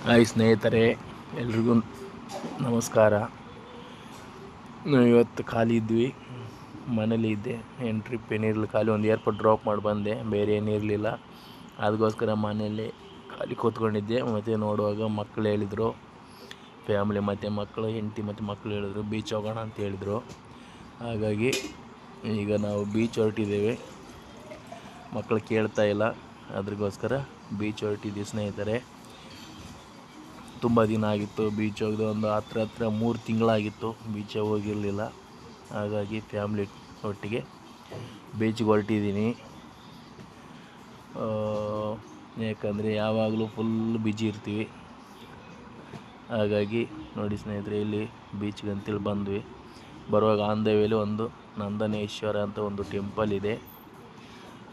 Hi ಸ್ನೇಹಿತರೆ, ಎಲ್ರಿಗೂ ನಮಸ್ಕಾರ. ನಾವು ಇವತ್ತು ಖಾಲಿ ಇದ್ವಿ, ಮನೇಲಿ ಇದ್ದೆ. ಏನು ಟ್ರಿಪ್ ಏನಿರಲಿಲ್ಲ, ಖಾಲಿ ಒಂದು ಏರ್ಪೋರ್ಟ್ ಡ್ರಾಪ್ ಮಾಡಿ ಬಂದೆ, ಬೇರೆ ಏನಿರಲಿಲ್ಲ. ಅದಕ್ಕೋಸ್ಕರ ಮನೆಯಲ್ಲಿ ಖಾಲಿ ಕೂತ್ಕೊಂಡಿದ್ದೆ. ಮತ್ತು ನೋಡುವಾಗ ಮಕ್ಕಳು ಹೇಳಿದರು, ಫ್ಯಾಮ್ಲಿ ಮತ್ತು ಮಕ್ಕಳು, ಹೆಂಡತಿ ಮತ್ತು ಮಕ್ಕಳು ಹೇಳಿದ್ರು ಬೀಚ್ ಹೋಗೋಣ ಅಂತ ಹೇಳಿದರು. ಹಾಗಾಗಿ ಈಗ ನಾವು ಬೀಚ್ ಹೊರಟಿದ್ದೇವೆ. ಮಕ್ಕಳು ಕೇಳ್ತಾ ಇಲ್ಲ, ಅದ್ರಿಗೋಸ್ಕರ ಬೀಚ್ ಹೊರಟಿದ್ದೀವಿ ಸ್ನೇಹಿತರೆ. ತುಂಬ ದಿನ ಆಗಿತ್ತು ಬೀಚ್ ಹೋಗಿದ್ದು, ಒಂದು ಹತ್ರ 3 ತಿಂಗಳಾಗಿತ್ತು ಬೀಚಿಗೆ ಹೋಗಿರಲಿಲ್ಲ. ಹಾಗಾಗಿ ಫ್ಯಾಮ್ಲಿ ಒಟ್ಟಿಗೆ ಬೀಚಿಗೆ ಹೊರಟಿದ್ದೀನಿ. ಯಾಕಂದರೆ ಯಾವಾಗಲೂ ಫುಲ್ ಬಿಜಿ ಇರ್ತೀವಿ. ಹಾಗಾಗಿ ನೋಡಿ ಸ್ನೇಹಿತರೆ, ಇಲ್ಲಿ ಬೀಚ್ಗೆ ಅಂತೇಳಿ ಬಂದ್ವಿ. ಬರುವಾಗ ಆನ್ ದ ವೇಲಿ ಒಂದು ನಂದನೇಶ್ವರ ಅಂತ ಒಂದು ಟೆಂಪಲ್ ಇದೆ.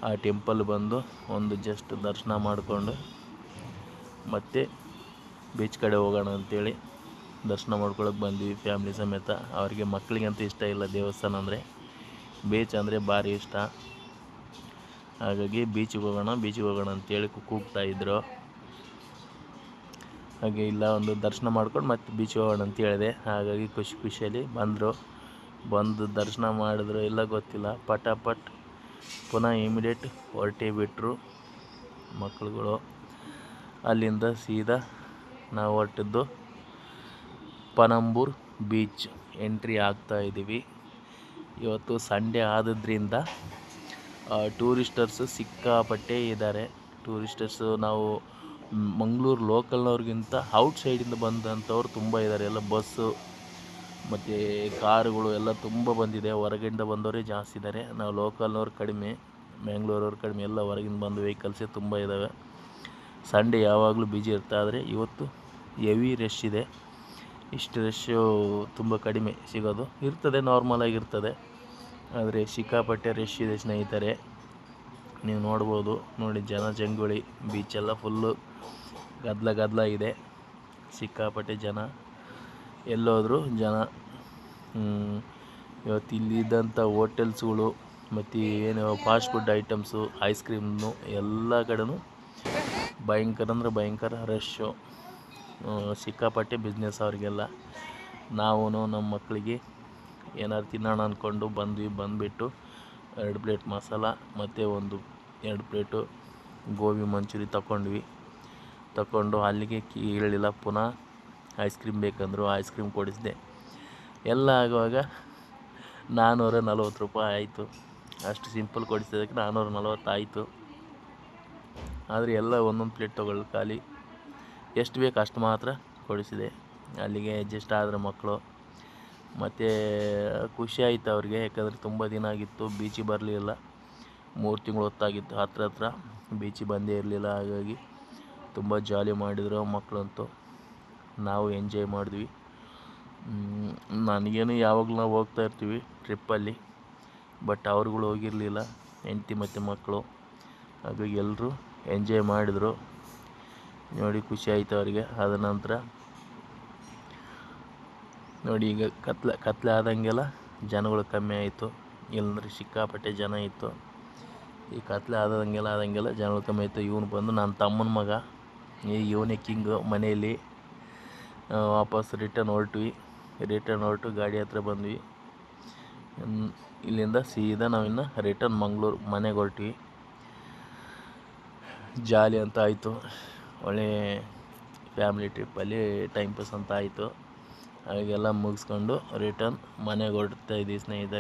ಆ ಟೆಂಪಲ್ ಬಂದು ಒಂದು ಜಸ್ಟ್ ದರ್ಶನ ಮಾಡಿಕೊಂಡು ಮತ್ತೆ ಬೀಚ್ ಕಡೆ ಹೋಗೋಣ ಅಂತೇಳಿ ದರ್ಶನ ಮಾಡ್ಕೊಳಕ್ಕೆ ಬಂದ್ವಿ ಫ್ಯಾಮ್ಲಿ ಸಮೇತ. ಅವರಿಗೆ ಮಕ್ಕಳಿಗಂತೂ ಇಷ್ಟ ಇಲ್ಲ ದೇವಸ್ಥಾನ ಅಂದರೆ, ಬೀಚ್ ಅಂದರೆ ಭಾರಿ ಇಷ್ಟ. ಹಾಗಾಗಿ ಬೀಚಿಗೆ ಹೋಗೋಣ ಅಂತೇಳಿ ಕೂಗ್ತಾಯಿದ್ರು. ಹಾಗೆ ಇಲ್ಲ, ಒಂದು ದರ್ಶನ ಮಾಡ್ಕೊಂಡು ಮತ್ತೆ ಬೀಚಿಗೆ ಹೋಗೋಣ ಅಂತ ಹೇಳಿದೆ. ಹಾಗಾಗಿ ಖುಷಿಯಲ್ಲಿ ಬಂದು ದರ್ಶನ ಮಾಡಿದ್ರು ಇಲ್ಲ ಗೊತ್ತಿಲ್ಲ, ಪಟಾಪಟ್ ಪುನಃ ಇಮಿಡಿಯೇಟ್ ಹೊರಟೇ ಬಿಟ್ಟರು ಮಕ್ಕಳುಗಳು. ಅಲ್ಲಿಂದ ಸೀದಾ ನಾವು ಹೊರಟಿದ್ದು ಪಣಂಬೂರ್ ಬೀಚ್ ಎಂಟ್ರಿ ಆಗ್ತಾಯಿದ್ದೀವಿ. ಇವತ್ತು ಸಂಡೇ ಆದದ್ರಿಂದ ಟೂರಿಸ್ಟರ್ಸು ಸಿಕ್ಕಾಪಟ್ಟೆ ಇದ್ದಾರೆ. ಟೂರಿಸ್ಟರ್ಸು ನಾವು ಮಂಗಳೂರು ಲೋಕಲ್ನವ್ರಿಗಿಂತ ಔಟ್ಸೈಡಿಂದ ಬಂದಂಥವ್ರು ತುಂಬ ಇದ್ದಾರೆ. ಎಲ್ಲ ಬಸ್ಸು ಮತ್ತು ಕಾರುಗಳು ಎಲ್ಲ ತುಂಬ ಬಂದಿದೆ. ಹೊರಗಿಂದ ಬಂದವರೇ ಜಾಸ್ತಿ ಇದ್ದಾರೆ. ನಾವು ಲೋಕಲ್ನವ್ರು ಕಡಿಮೆ, ಮ್ಯಾಂಗ್ಳೂರವ್ರು ಕಡಿಮೆ, ಎಲ್ಲ ಹೊರಗಿಂದ ಬಂದು ವೆಹಿಕಲ್ಸೇ ತುಂಬ ಇದ್ದಾವೆ. ಸಂಡೇ ಯಾವಾಗಲೂ ಬಿಜಿ ಇರುತ್ತೆ, ಆದರೆ ಇವತ್ತು ಹೆವಿ ರಶ್ ಇದೆ. ಇಷ್ಟು ರಶ್ಶು ತುಂಬ ಕಡಿಮೆ ಸಿಗೋದು, ಇರ್ತದೆ ನಾರ್ಮಲ್ ಆಗಿರ್ತದೆ, ಆದರೆ ಸಿಕ್ಕಾಪಟ್ಟೆ ರಶ್ ಇದೆ ಸ್ನೇಹಿತರೆ. ನೀವು ನೋಡ್ಬೋದು, ನೋಡಿ ಜಂಗುಳಿ, ಬೀಚೆಲ್ಲ ಫುಲ್ಲು ಗದ್ದಲ ಇದೆ, ಸಿಕ್ಕಾಪಟ್ಟೆ ಜನ, ಎಲ್ಲೋದ್ರೂ ಜನ. ಇವತ್ತು ಇಲ್ಲಿದ್ದಂಥ ಹೋಟೆಲ್ಸ್ಗಳು ಮತ್ತು ಏನು ಫಾಸ್ಟ್ ಫುಡ್ ಐಟಮ್ಸು, ಐಸ್ ಕ್ರೀಮ್ನು ಎಲ್ಲ ಕಡೆನೂ ಭಯಂಕರ ಅಂದರೆ ಭಯಂಕರ ರಶ್ಶು, ಸಿಕ್ಕಾಪಟ್ಟೆ ಬಿಸ್ನೆಸ್ ಅವರಿಗೆಲ್ಲ. ನಾವು ನಮ್ಮ ಮಕ್ಕಳಿಗೆ ಏನಾದ್ರು ತಿನ್ನೋಣ ಅಂದ್ಕೊಂಡು ಬಂದುಬಿಟ್ಟು 2 ಪ್ಲೇಟ್ ಮಸಾಲ ಮತ್ತು 2 ಪ್ಲೇಟು ಗೋಬಿ ಮಂಚೂರಿ ತಗೊಂಡು ಅಲ್ಲಿಗೆ ಕೇಳಲಿಲ್ಲ, ಪುನಃ ಐಸ್ ಕ್ರೀಮ್ ಬೇಕಂದರು, ಐಸ್ ಕ್ರೀಮ್ ಕೊಡಿಸಿದೆ. ಎಲ್ಲ ಆಗುವಾಗ 440 ರೂಪಾಯಿ ಆಯಿತು. ಅಷ್ಟು ಸಿಂಪಲ್ ಕೊಡಿಸಿದ್ದಕ್ಕೆ 440 ಆಯಿತು. ಆದರೆ ಎಲ್ಲ ಒಂದೊಂದು ಪ್ಲೇಟ್ ತೊಗೊಳ್ಳಿ, ಖಾಲಿ ಎಷ್ಟು ಬೇಕು ಅಷ್ಟು ಮಾತ್ರ ಕೊಡಿಸಿದೆ. ಅಲ್ಲಿಗೆ ಅಡ್ಜಸ್ಟ್ ಆದ್ರೆ ಮಕ್ಕಳು. ಮತ್ತು ಖುಷಿ ಆಯಿತು ಅವ್ರಿಗೆ, ಯಾಕಂದರೆ ತುಂಬ ದಿನ ಆಗಿತ್ತು ಬೀಚಿಗೆ ಬರಲಿಲ್ಲ. 3 ತಿಂಗಳು ಹೊತ್ತಾಗಿತ್ತು, ಹತ್ರ ಬೀಚಿಗೆ ಬಂದೇ ಇರಲಿಲ್ಲ. ಹಾಗಾಗಿ ತುಂಬ ಜಾಲಿ ಮಾಡಿದರು ಮಕ್ಕಳಂತೂ. ನಾವು ಎಂಜಾಯ್ ಮಾಡಿದ್ವಿ. ನನಗೇನು ಯಾವಾಗಲೂ ನಾವು ಹೋಗ್ತಾ ಇರ್ತೀವಿ ಟ್ರಿಪ್ಪಲ್ಲಿ, ಬಟ್ ಅವ್ರುಗಳು ಹೋಗಿರಲಿಲ್ಲ, ಹೆಂಡತಿ ಮತ್ತು ಮಕ್ಕಳು. ಹಾಗಾಗಿ ಎಲ್ಲರೂ ಎಂಜಾಯ್ ಮಾಡಿದರು. ನೋಡಿ ಖುಷಿ ಆಯಿತು ಅವರಿಗೆ. ಆದ ನಂತರ ನೋಡಿ, ಈಗ ಕತ್ಲೆ ಆದಂಗೆಲ್ಲ ಜನಗಳು ಕಮ್ಮಿ ಆಯಿತು. ಇಲ್ಲಂದ್ರೆ ಸಿಕ್ಕಾಪಟ್ಟೆ ಜನ ಇತ್ತು. ಈ ಕತ್ಲೆ ಆದಂಗೆಲ್ಲ ಜನಗಳು ಕಮ್ಮಿ ಆಯಿತು. ಇವನು ಬಂದು ನನ್ನ ತಮ್ಮನ ಮಗ, ಇವನೇ ಕಿಂಗು ಮನೆಯಲ್ಲಿ. ವಾಪಸ್ ರಿಟರ್ನ್ ಹೊರಟು ಗಾಡಿ ಹತ್ರ ಬಂದ್ವಿ. ಇಲ್ಲಿಂದ ಸೀದಾ ನಾವಿನ್ನು ರಿಟರ್ನ್ ಮಂಗಳೂರು ಮನೆಗೆ ಹೊರಟ್ವಿ. ಜಾಲಿ ಅಂತ ಆಯಿತು, ಒಳ್ಳೆ ಫ್ಯಾಮ್ಲಿ ಟ್ರಿಪ್ಪಲ್ಲಿ ಟೈಮ್ ಪಾಸ್ ಅಂತ ಆಯಿತು. ಹಾಗೆಲ್ಲ ಮುಗಿಸ್ಕೊಂಡು ರಿಟರ್ನ್ ಮನೆಗೆ ಹೊರಡ್ತಾ ಇದ್ದೀವಿ ಸ್ನೇಹಿತರೆ.